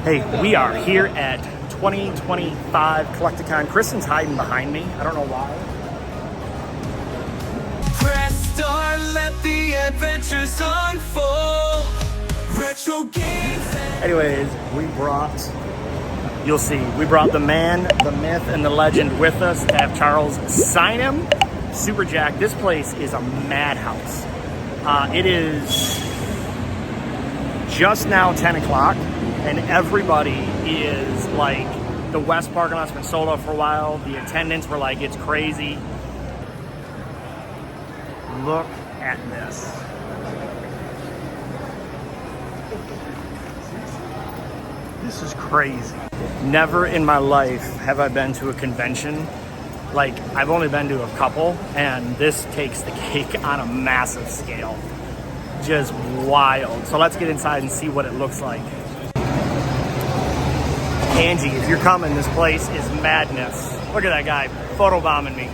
Hey, we are here at 2025 Collecticon. Kristen's hiding behind me. I don't know why. Press start, let the adventures unfold. Retro games. Anyways, you'll see, we brought the man, the myth, and the legend with us to have Charles sign him. Super Jack. This place is a madhouse. It is just now 10 o'clock. And everybody is like, the West parking lot's been sold out for a while. The attendants were like, it's crazy. Look at this. This is crazy. Never in my life have I been to a convention. Like, I've only been to a couple, and this takes the cake on a massive scale. Just wild. So let's get inside and see what it looks like. Angie, if you're coming, this place is madness. Look at that guy photobombing me.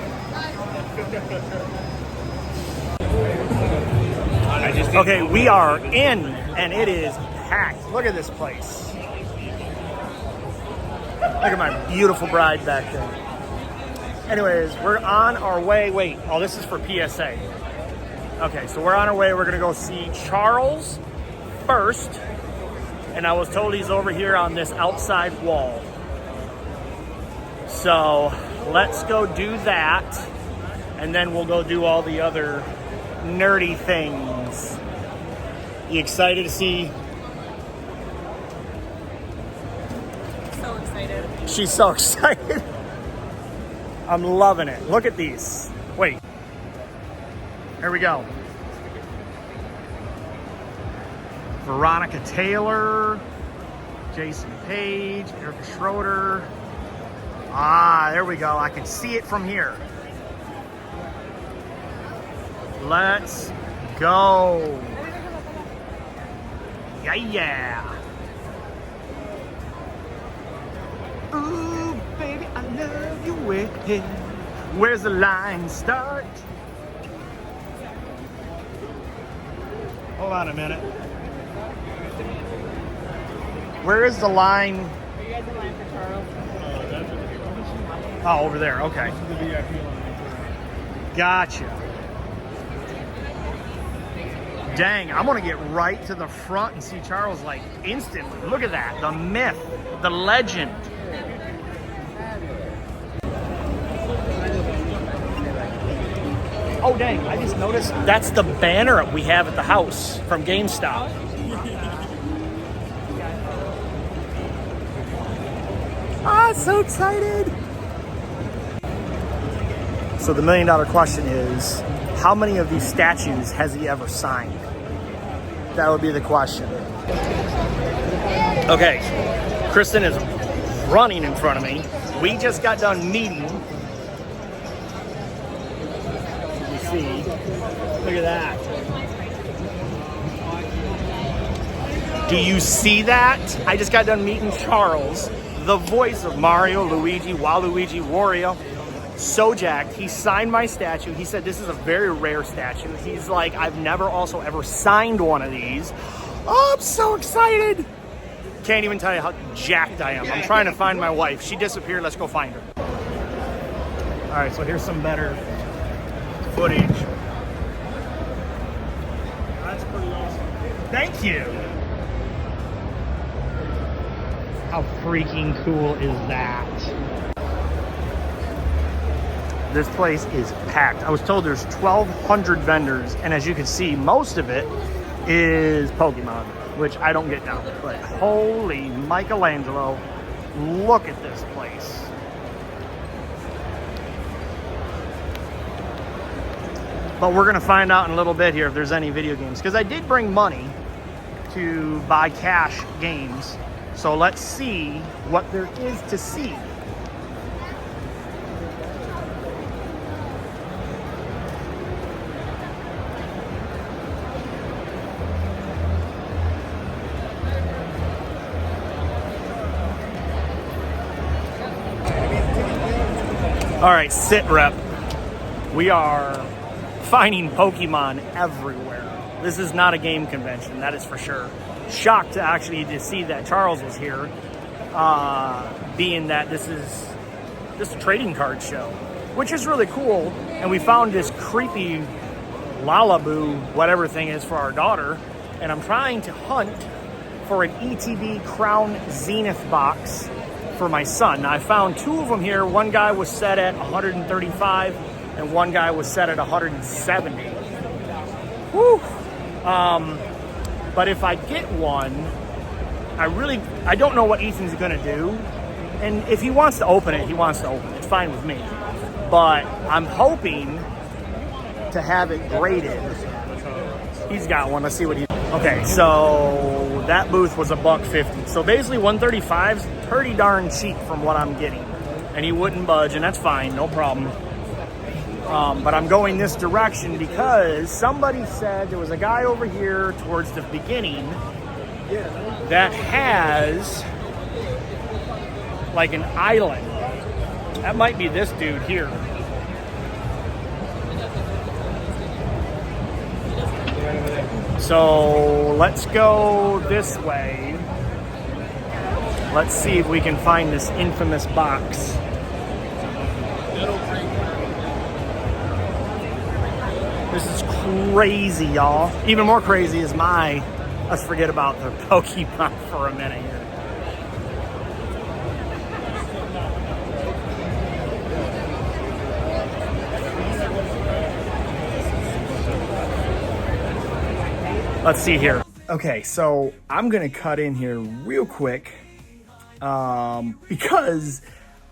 Okay, we are in, and it is packed. Look at this place. Look at my beautiful bride back there. Anyways, we're on our way. Wait, oh, this is for PSA. Okay, so we're on our way. We're gonna go see Charles first. And I was told he's over here on this outside wall. So let's go do that. And then we'll go do all the other nerdy things. You excited to see? So excited. She's so excited. I'm loving it. Look at these. Wait. Here we go. Veronica Taylor, Jason Page, Erica Schroeder. Ah, there we go. I can see it from here. Let's go. Yeah. Ooh, baby, I love you. Where's the line start? Hold on a minute. Where is the line? Are you guys in line for Charles? Oh, over there. Okay. Gotcha. Dang, I'm gonna get right to the front and see Charles like instantly. Look at that. The myth, the legend. Oh, dang. I just noticed that's the banner we have at the house from GameStop. Ah, so excited. So the $1 million question is, how many of these statues has he ever signed? That would be the question. Okay, Kristen is running in front of me. We just got done meeting. You see, look at that. Do you see that? I just got done meeting Charles, the voice of Mario, Luigi, Waluigi, Wario. So jacked. He signed my statue. He said this is a very rare statue. He's like, I've never also ever signed one of these. Oh, I'm so excited. Can't even tell you how jacked I am. I'm trying to find my wife. She disappeared. Let's go find her. All right, so here's some better footage. That's pretty awesome. Thank you. How freaking cool is that? This place is packed. I was told there's 1,200 vendors, and as you can see, most of it is Pokemon, which I don't get down. But holy Michelangelo, look at this place. But we're gonna find out in a little bit here if there's any video games, because I did bring money to buy cash games. So let's see what there is to see. All right, sit rep. We are finding Pokemon everywhere. This is not a game convention, that is for sure. shocked actually to see that Charles was here, being that this is just a trading card show, which is really cool. And we found this creepy Lalaboo, whatever thing is, for our daughter. And I'm trying to hunt for an ETB Crown Zenith box for my son. Now, I found two of them here. One guy was set at 135 and one guy was set at 170. Woo! But if I get one, I don't know what Ethan's gonna do. And if he wants to open it, he wants to open it. It's fine with me. But I'm hoping to have it graded. He's got one. Let's see what he... Okay, so that booth was $150. So basically 135's pretty darn cheap from what I'm getting. And he wouldn't budge, and that's fine, no problem. But I'm going this direction because somebody said there was a guy over here towards the beginning that has like an island. That might be this dude here. So let's go this way. Let's see if we can find this infamous box. This is crazy, y'all. Even more crazy is let's forget about the Pokemon for a minute here. Let's see here. Okay, so I'm gonna cut in here real quick because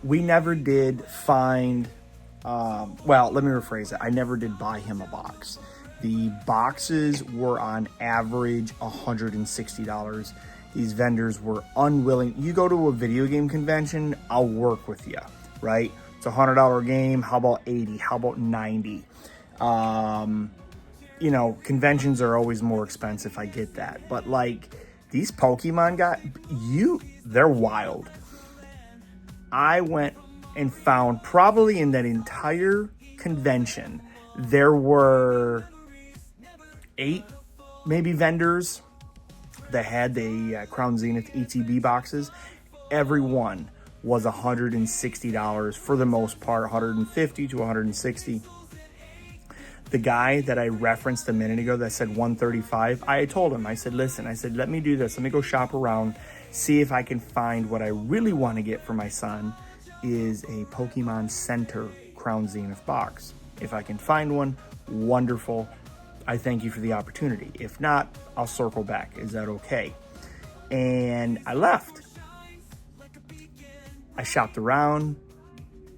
we never did find, well, let me rephrase it. I never did buy him a box. The boxes were on average $160. These vendors were unwilling. You go to a video game convention, I'll work with you, right? It's a $100 game. How about 80? How about 90? You know, conventions are always more expensive. I get that. But like these Pokemon guys, they're wild. I went and found probably in that entire convention, there were 8 maybe vendors that had the Crown Zenith ETB boxes. Every one was $160 for the most part, $150 to $160. The guy that I referenced a minute ago that said $135, I told him, I said, listen, I said, let me do this. Let me go shop around, see if I can find what I really want to get for my son is a Pokemon Center Crown Zenith box. If I can find one, wonderful. I thank you for the opportunity. If not, I'll circle back. Is that okay? And I left. I shopped around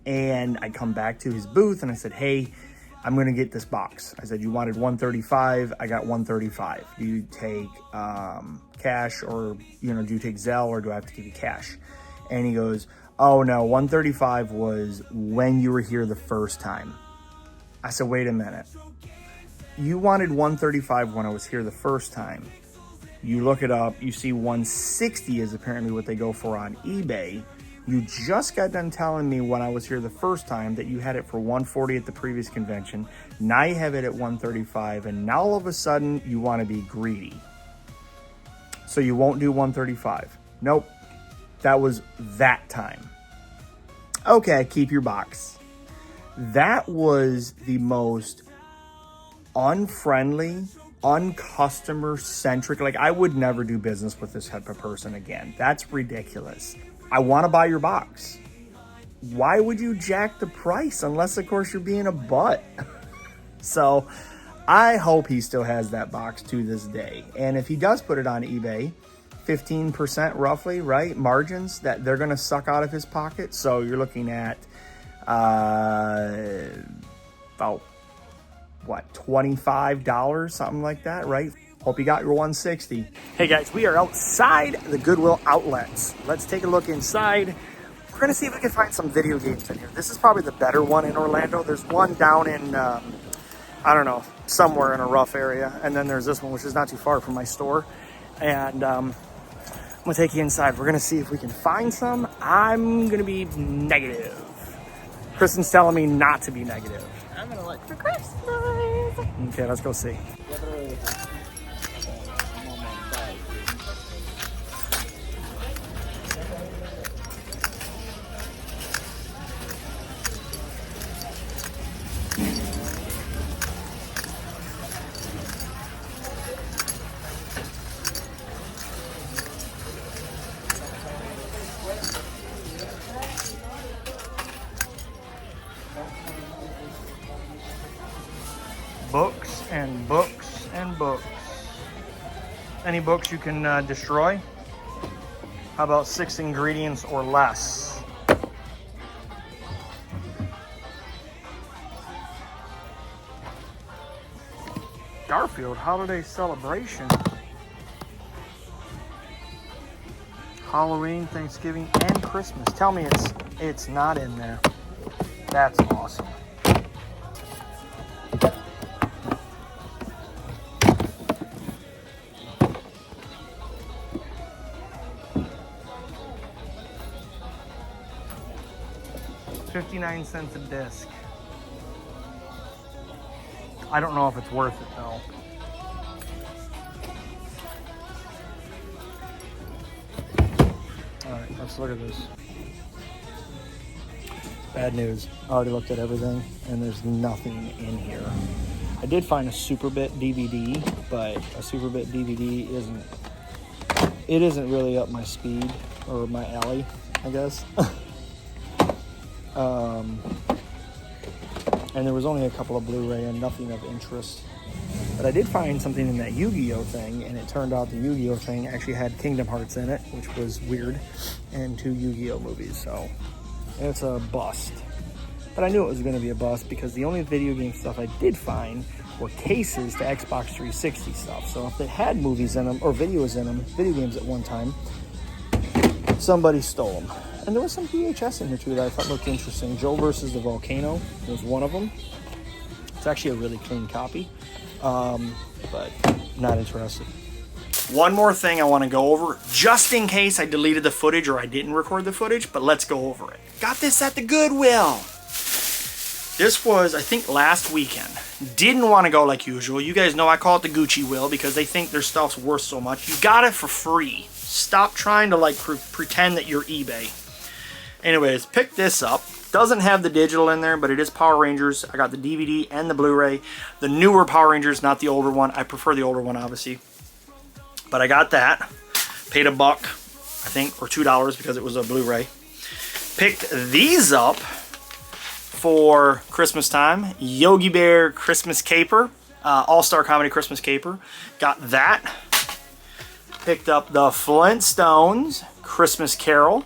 and I come back to his booth and I said, hey, I'm going to get this box. I said, you wanted 135. I got 135. Do you take cash or, do you take Zelle or do I have to give you cash? And he goes, oh no, 135 was when you were here the first time. I said, wait a minute. You wanted 135 when I was here the first time. You look it up, you see 160 is apparently what they go for on eBay. You just got done telling me when I was here the first time that you had it for 140 at the previous convention. Now you have it at 135, and now all of a sudden you want to be greedy. So you won't do 135. Nope. That was that time. Okay, keep your box. That was the most unfriendly, uncustomer-centric. Like, I would never do business with this type of person again. That's ridiculous. I want to buy your box. Why would you jack the price? Unless, of course, you're being a butt. So I hope he still has that box to this day. And if he does put it on eBay, 15% roughly, right? Margins that they're going to suck out of his pocket. So you're looking at about, what, $25, something like that, right? Hope you got your 160. Hey guys, we are outside the Goodwill outlets. Let's take a look inside. We're gonna see if we can find some video games in here. This is probably the better one in Orlando. There's one down in, I don't know, somewhere in a rough area. And then there's this one, which is not too far from my store. And I'm gonna take you inside. We're gonna see if we can find some. I'm gonna be negative. Kristen's telling me not to be negative. I'm gonna look for Christmas. Okay, let's go see. and books and books. Any books you can destroy? How about 6 ingredients or less? Garfield Holiday Celebration. Halloween, Thanksgiving, and Christmas. Tell me it's not in there. That's awesome. $0.59 a disc. I don't know if it's worth it though. Alright, let's look at this. Bad news. I already looked at everything and there's nothing in here. I did find a Superbit DVD, but a Superbit DVD isn't really up my speed or my alley, I guess. And there was only a couple of Blu-ray and nothing of interest. But I did find something in that Yu-Gi-Oh thing, and it turned out the Yu-Gi-Oh thing actually had Kingdom Hearts in it, which was weird, and 2 Yu-Gi-Oh movies, so it's a bust. But I knew it was going to be a bust because the only video game stuff I did find were cases to Xbox 360 stuff. So if they had movies in them, or videos in them, video games at one time, somebody stole them. And there was some VHS in here too that I thought looked interesting. Joe versus the Volcano was one of them. It's actually a really clean copy, but not interested. One more thing I want to go over, just in case I deleted the footage or I didn't record the footage, but let's go over it. Got this at the Goodwill. This was, I think, last weekend. Didn't want to go like usual. You guys know I call it the Gucciwill because they think their stuff's worth so much. You got it for free. Stop trying to like pretend that you're eBay. Anyways, pick this up. Doesn't have the digital in there, but it is Power Rangers. I got the DVD and the Blu-ray. The newer Power Rangers, not the older one. I prefer the older one, obviously. But I got that. Paid $1, I think, or $2 because it was a Blu-ray. Picked these up for Christmas time. Yogi Bear Christmas Caper. All-Star Comedy Christmas Caper. Got that. Picked up the Flintstones Christmas Carol.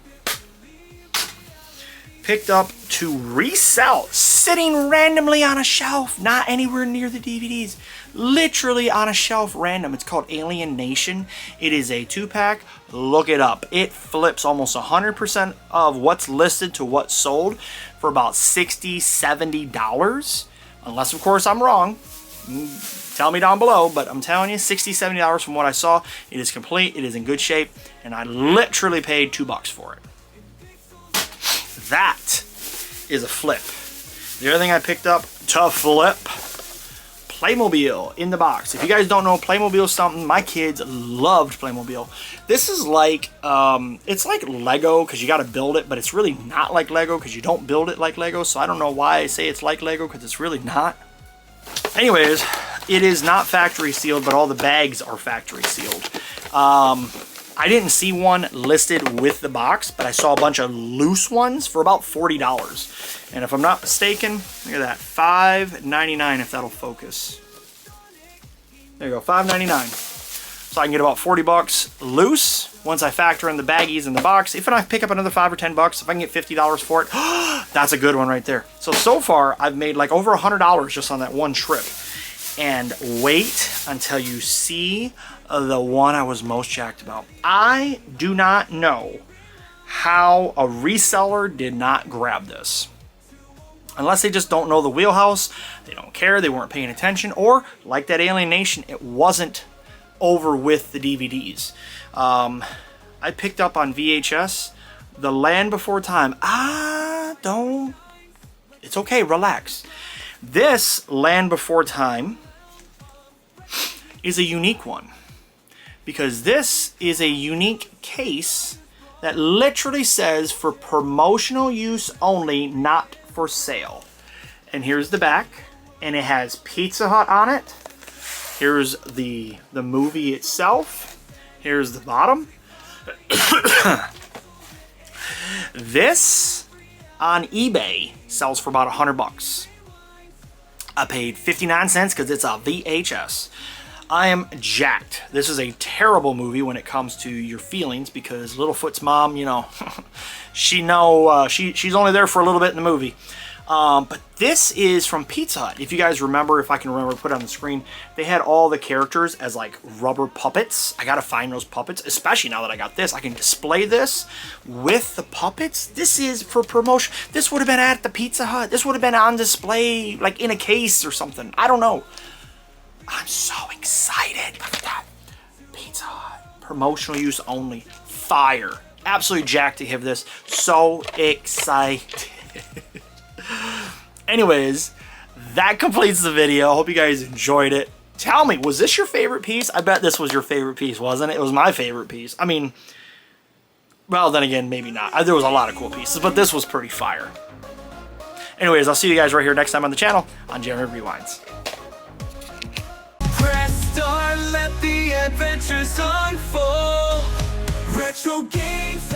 Picked up to resell, sitting randomly on a shelf, not anywhere near the DVDs, literally on a shelf random. It's called Alien Nation. It is a 2-pack. Look it up. It flips almost 100% of what's listed to what's sold for about $60, $70. Unless, of course, I'm wrong. Tell me down below, but I'm telling you, $60, $70 from what I saw. It is complete. It is in good shape, and I literally paid $2 for it. That is a flip. The other thing I picked up to flip, Playmobil in the box. If you guys don't know, Playmobil is something my kids loved. Playmobil. This is like, it's like Lego because you got to build it, but it's really not like Lego because you don't build it like Lego. So I don't know why I say it's like Lego because it's really not. Anyways, it is not factory sealed, but all the bags are factory sealed. I didn't see one listed with the box, but I saw a bunch of loose ones for about $40. And if I'm not mistaken, look at that, $5.99 if that'll focus. There you go, $5.99. So I can get about $40 loose once I factor in the baggies in the box. If I pick up another $5 or $10, if I can get $50 for it, that's a good one right there. So far, I've made like over $100 just on that one trip. And wait until you see the one I was most jacked about. I do not know how a reseller did not grab this. Unless they just don't know the wheelhouse, they don't care, they weren't paying attention, or like that Alien Nation, it wasn't over with the DVDs. I picked up on VHS The Land Before Time. It's okay, relax. This Land Before Time is a unique one because this is a unique case that literally says for promotional use only, not for sale. And here's the back, and it has Pizza Hut on it. Here's the movie itself. Here's the bottom. This on eBay sells for about $100. I paid 59 cents because it's a VHS. I am jacked. This is a terrible movie when it comes to your feelings because Littlefoot's mom, you know, she's only there for a little bit in the movie. But this is from Pizza Hut. If you guys remember, if I can remember, put it on the screen. They had all the characters as like rubber puppets. I gotta find those puppets, especially now that I got this. I can display this with the puppets. This is for promotion. This would have been at the Pizza Hut. This would have been on display, like in a case or something. I don't know. I'm so excited. Look at that. Pizza Hut. Promotional use only. Fire. Absolutely jacked to have this. So excited. Anyways, that completes the video. Hope you guys enjoyed it. Tell me, was this your favorite piece? I bet this was your favorite piece, wasn't it? It was my favorite piece. I mean, well, then again, maybe not. There was a lot of cool pieces, but this was pretty fire. Anyways, I'll see you guys right here next time on the channel on Jeremy Rewinds. Press start, let the adventures unfold. Retro games.